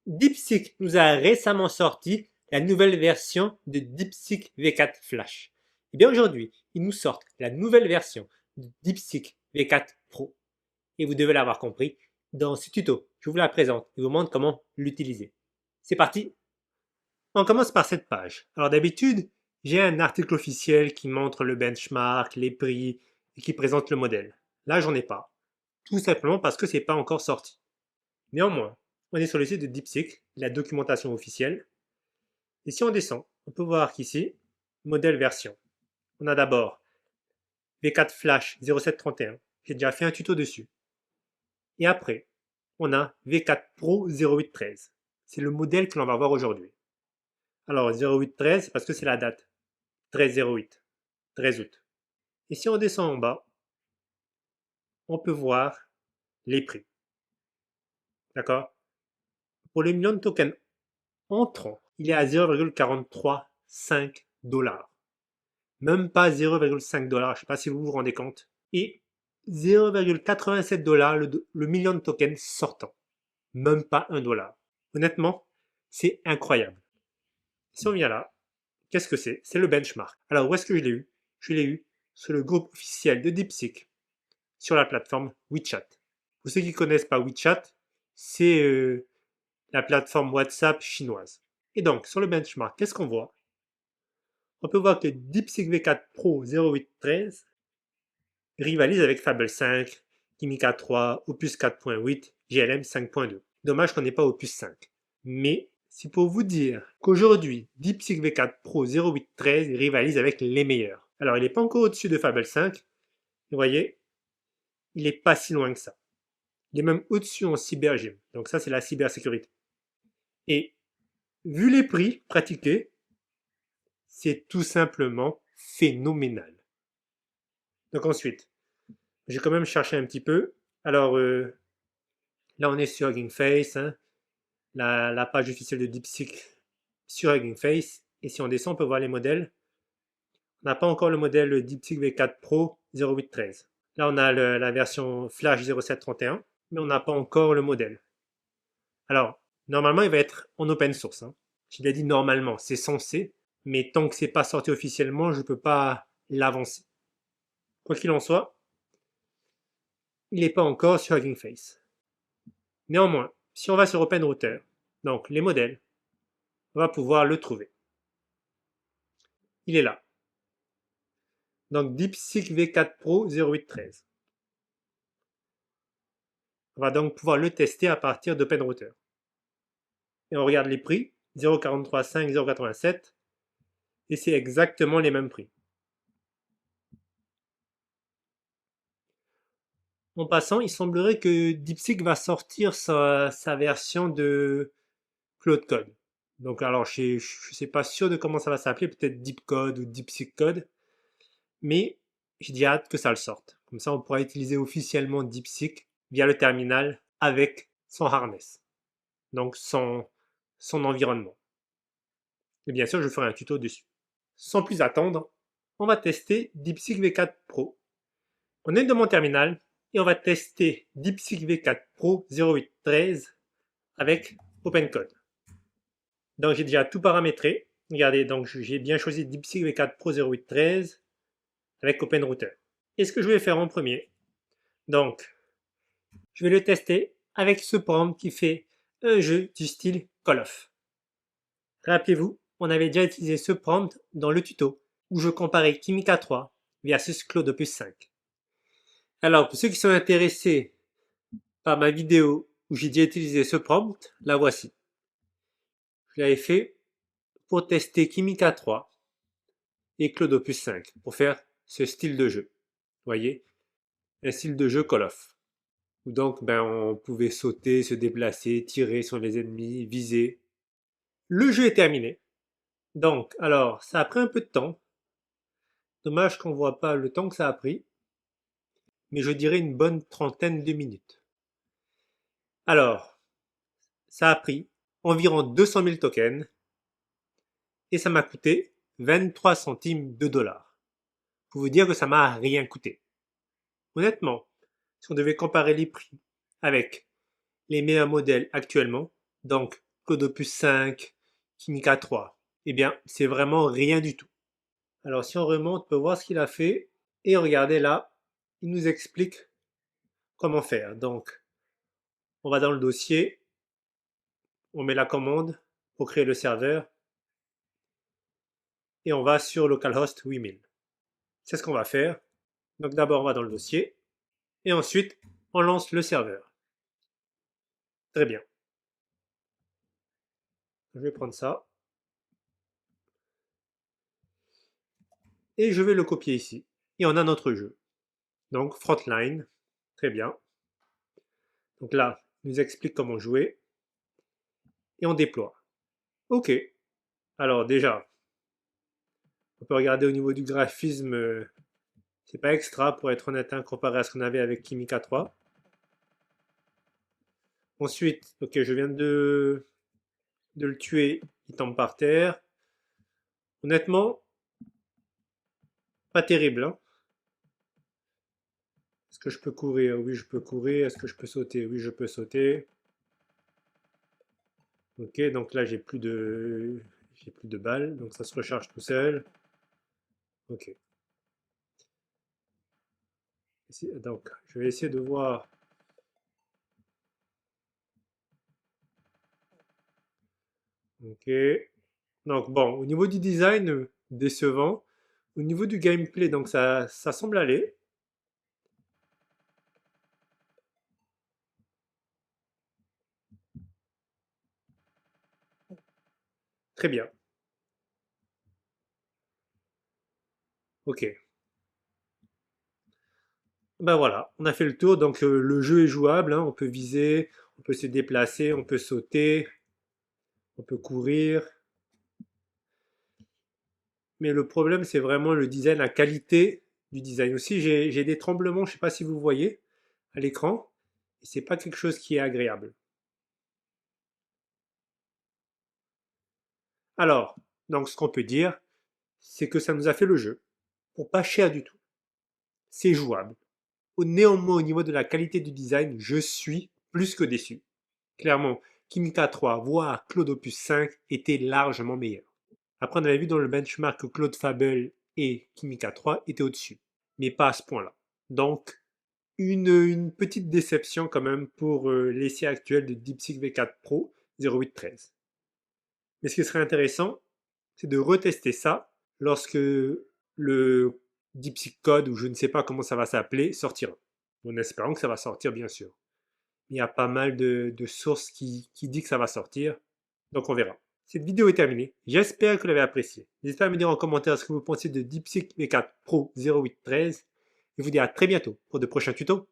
DeepSeek nous a récemment sorti la nouvelle version de DeepSeek V4 Flash. Et bien aujourd'hui, ils nous sortent la nouvelle version de DeepSeek V4 Pro. Et vous devez l'avoir compris, dans ce tuto, je vous la présente et vous montre comment l'utiliser. C'est parti. On commence par cette page. Alors d'habitude, j'ai un article officiel qui montre le benchmark, les prix et qui présente le modèle. Là, j'en ai pas. Tout simplement parce que c'est pas encore sorti. Néanmoins, on est sur le site de DeepSeek, la documentation officielle. Et si on descend, on peut voir qu'ici, modèle version. On a d'abord V4 Flash 0731. J'ai déjà fait un tuto dessus. Et après, on a V4 Pro 0813. C'est le modèle que l'on va voir aujourd'hui. Alors 0813 parce que c'est la date. 13/08, 13 août. Et si on descend en bas, on peut voir les prix. D'accord? Pour le million de tokens entrants, il est à 0,435 $. Même pas 0,5 $, je ne sais pas si vous vous rendez compte. Et 0,87 $ le million de tokens sortant. Même pas 1 $. Honnêtement, c'est incroyable. Si on vient là, qu'est-ce que c'est? C'est le benchmark. Alors où est-ce que je l'ai eu? Je l'ai eu sur le groupe officiel de DeepSeek, sur la plateforme WeChat. Pour ceux qui ne connaissent pas WeChat, c'est la plateforme WhatsApp chinoise. Et donc, sur le benchmark, qu'est-ce qu'on voit? On peut voir que DeepSeek V4 Pro 0813 rivalise avec Fable 5, Kimica 3, Opus 4.8, GLM 5.2. Dommage qu'on n'ait pas Opus 5. Mais c'est pour vous dire qu'aujourd'hui, DeepSeek V4 Pro 0813 rivalise avec les meilleurs. Alors, il n'est pas encore au-dessus de Fable 5. Vous voyez, il n'est pas si loin que ça. Il est même au-dessus en cybergym. Donc ça, c'est la cybersécurité. Et vu les prix pratiqués, c'est tout simplement phénoménal. Donc ensuite, j'ai quand même cherché un petit peu. Alors là, on est sur Hugging Face, hein, la page officielle de DeepSeek sur Hugging Face. Et si on descend, on peut voir les modèles. On n'a pas encore le modèle DeepSeek V4 Pro 0813. Là, on a la version Flash 0731, mais on n'a pas encore le modèle. Alors, normalement, il va être en open source. Hein. Je l'ai dit normalement, c'est censé, mais tant que c'est pas sorti officiellement, je ne peux pas l'avancer. Quoi qu'il en soit, il n'est pas encore sur Hugging Face. Néanmoins, si on va sur OpenRouter, donc les modèles, on va pouvoir le trouver. Il est là. Donc DeepSeek V4 Pro 0813. On va donc pouvoir le tester à partir d'OpenRouter. Et on regarde les prix, 0,435, 0,87, et c'est exactement les mêmes prix. En passant, il semblerait que DeepSeek va sortir sa version de Claude Code. Donc alors, je ne suis pas sûr de comment ça va s'appeler, peut-être DeepCode ou DeepSeek Code, mais j'ai hâte que ça le sorte. Comme ça, on pourra utiliser officiellement DeepSeek via le terminal avec son harness, donc son environnement. Et bien sûr, je ferai un tuto dessus. Sans plus attendre, on va tester DeepSeek V4 Pro. On est dans mon terminal et on va tester DeepSeek V4 Pro 0813 avec OpenCode. Donc j'ai déjà tout paramétré. Regardez, donc j'ai bien choisi DeepSeek V4 Pro 0813 avec OpenRouter. Et ce que je vais faire en premier, donc je vais le tester avec ce prompt qui fait un jeu du style Call of. Rappelez-vous, on avait déjà utilisé ce prompt dans le tuto où je comparais Kimica 3 versus Claude Opus 5. Alors pour ceux qui sont intéressés par ma vidéo où j'ai déjà utilisé ce prompt, la voici. Je l'avais fait pour tester Kimica 3 et Claude Opus 5 pour faire ce style de jeu. Vous voyez, un style de jeu Call of. Où donc on pouvait sauter, se déplacer, tirer sur les ennemis, viser. Le jeu est terminé. Donc, alors, ça a pris un peu de temps. Dommage qu'on ne voit pas le temps que ça a pris. Mais je dirais une bonne trentaine de minutes. Alors, ça a pris environ 200 000 tokens. Et ça m'a coûté 23 centimes de dollars. Pour vous dire que ça m'a rien coûté. Honnêtement, si on devait comparer les prix avec les meilleurs modèles actuellement, donc Claude Opus 5, Kimica 3. Eh bien, c'est vraiment rien du tout. Alors si on remonte, on peut voir ce qu'il a fait. Et regardez là, il nous explique comment faire. Donc, on va dans le dossier, on met la commande pour créer le serveur et on va sur localhost 8000. C'est ce qu'on va faire. Donc d'abord, on va dans le dossier et ensuite, on lance le serveur. Très bien. Je vais prendre ça et je vais le copier ici. Et on a notre jeu. Donc Frontline, très bien. Donc là, il nous explique comment jouer et on déploie. Ok. Alors déjà, on peut regarder au niveau du graphisme, c'est pas extra pour être honnête hein, comparé à ce qu'on avait avec Kimica 3. Ensuite, ok, je viens de le tuer, il tombe par terre. Honnêtement, pas terrible. Hein. Est-ce que je peux courir? Oui, je peux courir. Est-ce que je peux sauter? Oui, je peux sauter. Ok, donc là j'ai plus de balles, donc ça se recharge tout seul. Ok. Donc je vais essayer de voir. Ok. Donc bon, au niveau du design, décevant. Au niveau du gameplay, donc ça semble aller. Très bien. Ok. Ben voilà, on a fait le tour. Donc le jeu est jouable, hein, on peut viser, on peut se déplacer, on peut sauter, on peut courir. Mais le problème, c'est vraiment le design, la qualité du design. Aussi, j'ai des tremblements, je ne sais pas si vous voyez à l'écran. Et c'est pas quelque chose qui est agréable. Alors, donc ce qu'on peut dire, c'est que ça nous a fait le jeu pour pas cher du tout. C'est jouable. Néanmoins, au niveau de la qualité du design, je suis plus que déçu. Clairement, Kimika 3, voire Claude Opus 5 étaient largement meilleurs. Après, on avait vu dans le benchmark que Claude Fable et Kimika 3 étaient au-dessus, mais pas à ce point-là. Donc, une petite déception quand même pour l'essai actuel de DeepSeek V4 Pro 0813. Mais ce qui serait intéressant, c'est de retester ça lorsque le DeepSeek Code, ou je ne sais pas comment ça va s'appeler, sortira. En espérant que ça va sortir, bien sûr. Il y a pas mal de sources qui disent que ça va sortir, donc on verra. Cette vidéo est terminée, j'espère que vous l'avez appréciée. N'hésitez pas à me dire en commentaire ce que vous pensez de DeepSeek V4 Pro 0813 et je vous dis à très bientôt pour de prochains tutos.